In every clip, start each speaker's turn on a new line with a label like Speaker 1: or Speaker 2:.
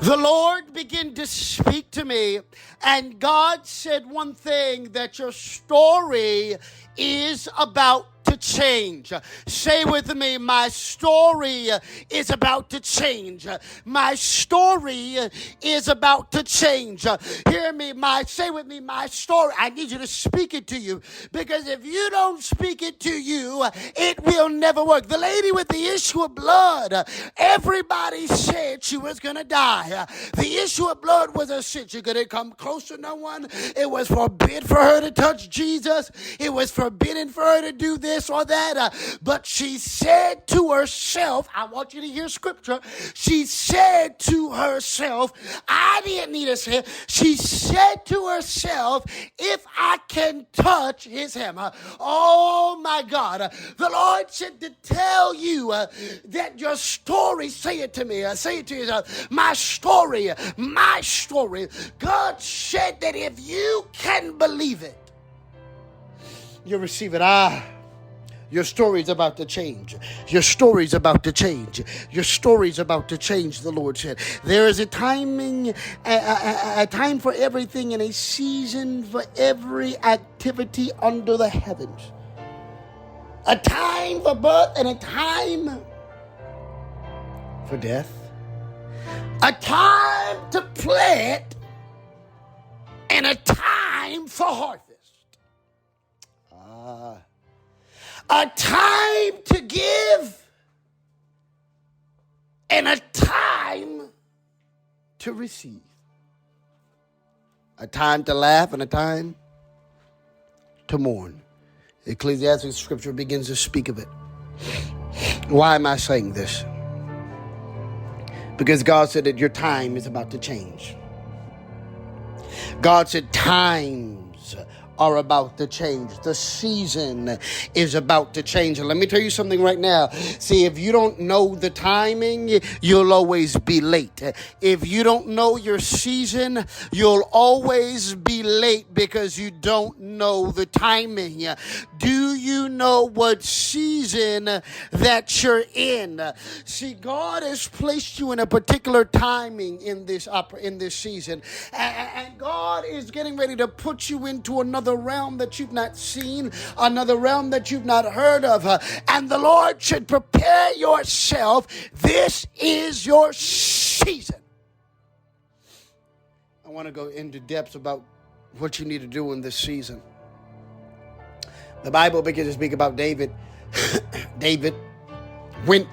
Speaker 1: The Lord began to speak to me, and God said one thing, that your story is about to change. Say with me, my story is about to change. My story is about to change. Hear me, say with me, my story. I need you to speak it to you, because if you don't speak it to you, it will never work. The lady with the issue of blood, everybody said she was going to die. The issue of blood was a sin. She couldn't come close to no one. It was forbidden for her to touch Jesus. It was forbidden for her to do this or that. But she said to herself, I want you to hear scripture. She said to herself, I didn't need to say it. She said to herself, if I can touch his hem. Oh my God. The Lord said to tell you that your story, say it to me, say it to yourself, my story. God said that if you can believe it, you'll receive it. Your story's about to change. Your story's about to change. Your story's about to change, the Lord said. There is a timing, a time for everything, and a season for every activity under the heavens. A time for birth and a time for death. A time to plant and a time for harvest. A time to give and a time to receive. A time to laugh and a time to mourn. Ecclesiastic scripture begins to speak of it. Why am I saying this? Because God said that your time is about to change. God said times are about to change. The season is about to change. And let me tell you something right now. See, if you don't know the timing, you'll always be late. If you don't know your season, you'll always be late because you don't know the timing. Do you know what season that you're in? See, God has placed you in a particular timing in this season. And God is getting ready to put you into another realm that you've not seen, another realm that you've not heard of. And the Lord should prepare yourself. This is your season. I want to go into depth about what you need to do in this season. The Bible begins to speak about David. David went.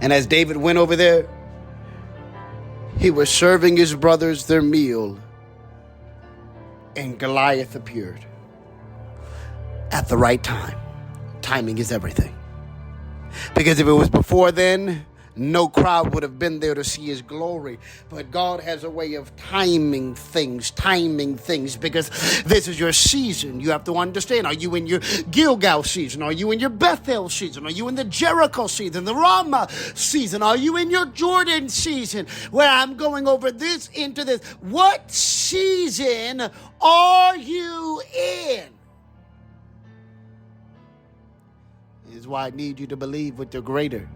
Speaker 1: And as David went over there, he was serving his brothers their meal, and Goliath appeared at the right time. Timing is everything. Because if it was before then, no crowd would have been there to see his glory. But God has a way of timing things, because this is your season. You have to understand, are you in your Gilgal season? Are you in your Bethel season? Are you in the Jericho season, the Ramah season? Are you in your Jordan season, where I'm going over this into this? What season are you in? This is why I need you to believe with the greater,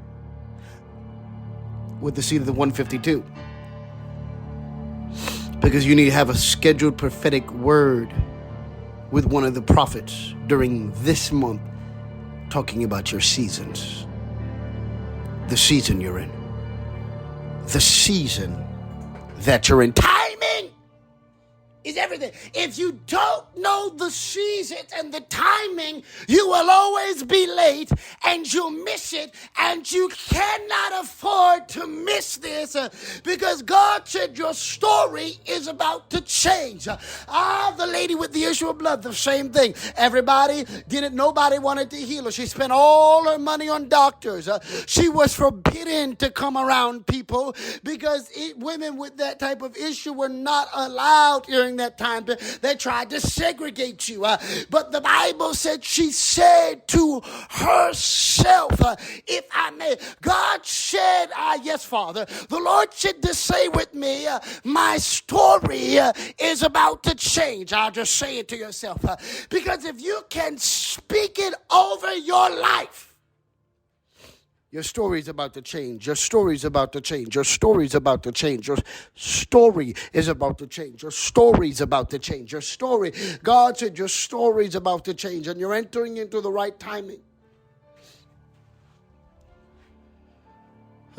Speaker 1: with the seed of the 152. Because you need to have a scheduled prophetic word with one of the prophets during this month, talking about your seasons. The season you're in. The season that you're in. Timing is everything. If you don't know the seasons and the timing, you will always be late and you'll miss it, and you cannot afford to miss this because God said your story is about to change. The lady with the issue of blood, the same thing. Nobody wanted to heal her. She spent all her money on doctors. She was forbidden to come around people because women with that type of issue were not allowed during that time. They tried to segregate you. But the Bible said she said to herself, if I may, God said, yes, Father, the Lord said to say with me, my story is about to change. I'll just say it to yourself. Because if you can speak it over your life, Your story's about to change. Your story's about to change. Your story's about to change. Your story is about to change. Your story's about to change. Your story, God said your story's about to change, and you're entering into the right timing.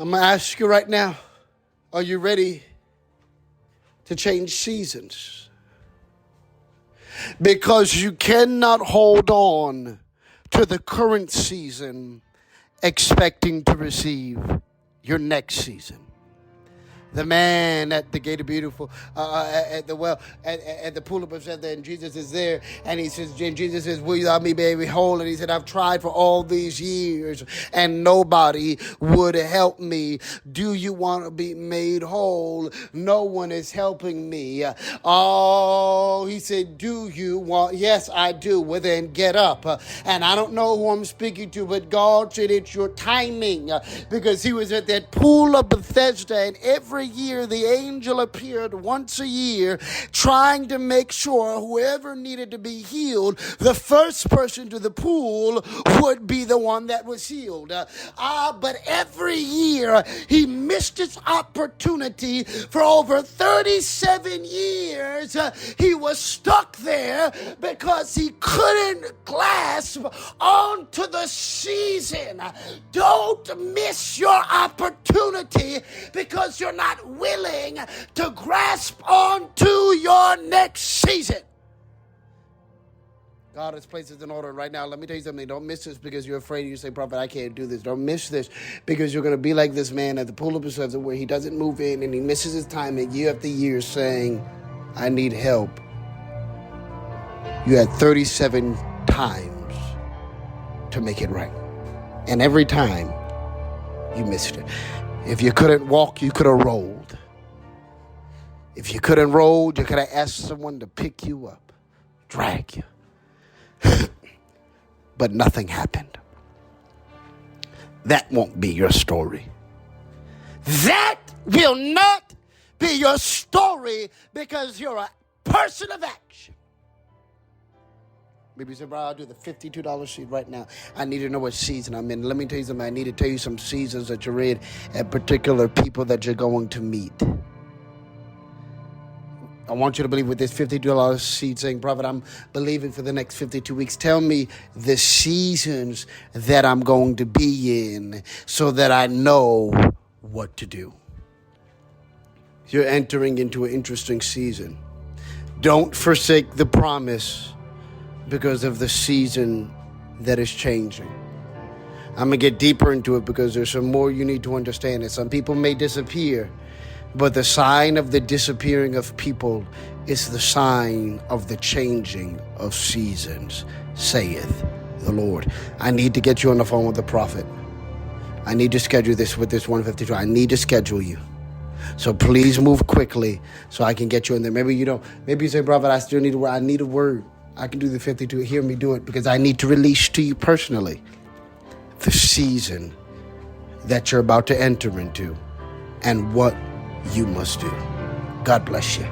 Speaker 1: I'm going to ask you right now, are you ready to change seasons? Because you cannot hold on to the current season expecting to receive your next season. The man at the gate of beautiful, at the well, at the pool of Bethesda, and Jesus is there, and he says, Jesus says, will you let me be made whole? And he said, I've tried for all these years, and nobody would help me. Do you want to be made whole? No one is helping me. Oh, he said, do you want? Yes, I do. Well, then get up. And I don't know who I'm speaking to, but God said it's your timing, because he was at that pool of Bethesda, and every year the angel appeared once a year trying to make sure whoever needed to be healed, the first person to the pool would be the one that was healed. But every year he missed his opportunity. For over 37 years he was stuck there because he couldn't grasp onto the season. Don't miss your opportunity because you're not willing to grasp onto your next season. God has placed it in order right now. Let me tell you something. Don't miss this because you're afraid. You say, Prophet, I can't do this. Don't miss this because you're going to be like this man at the pool of Bethesda where he doesn't move in and he misses his time and year after year saying, I need help. You had 37 times to make it right. And every time you missed it. If you couldn't walk, you could have rolled. If you couldn't roll, you could have asked someone to pick you up, drag you. But nothing happened. That won't be your story. That will not be your story because you're a person of action. Maybe you say, bro, I'll do the $52 seed right now. I need to know what season I'm in. Let me tell you something. I need to tell you some seasons that you're in and particular people that you're going to meet. I want you to believe with this $52 seed saying, Prophet, I'm believing for the next 52 weeks. Tell me the seasons that I'm going to be in so that I know what to do. You're entering into an interesting season. Don't forsake the promise because of the season that is changing. I'm going to get deeper into it because there's some more you need to understand. And some people may disappear, but the sign of the disappearing of people is the sign of the changing of seasons, saith the Lord. I need to get you on the phone with the prophet. I need to schedule this with this 152. I need to schedule you. So please move quickly so I can get you in there. Maybe you don't. Maybe you say, Prophet, I still need a word. I need a word. I can do the 52. Hear me do it because I need to release to you personally the season that you're about to enter into and what you must do. God bless you.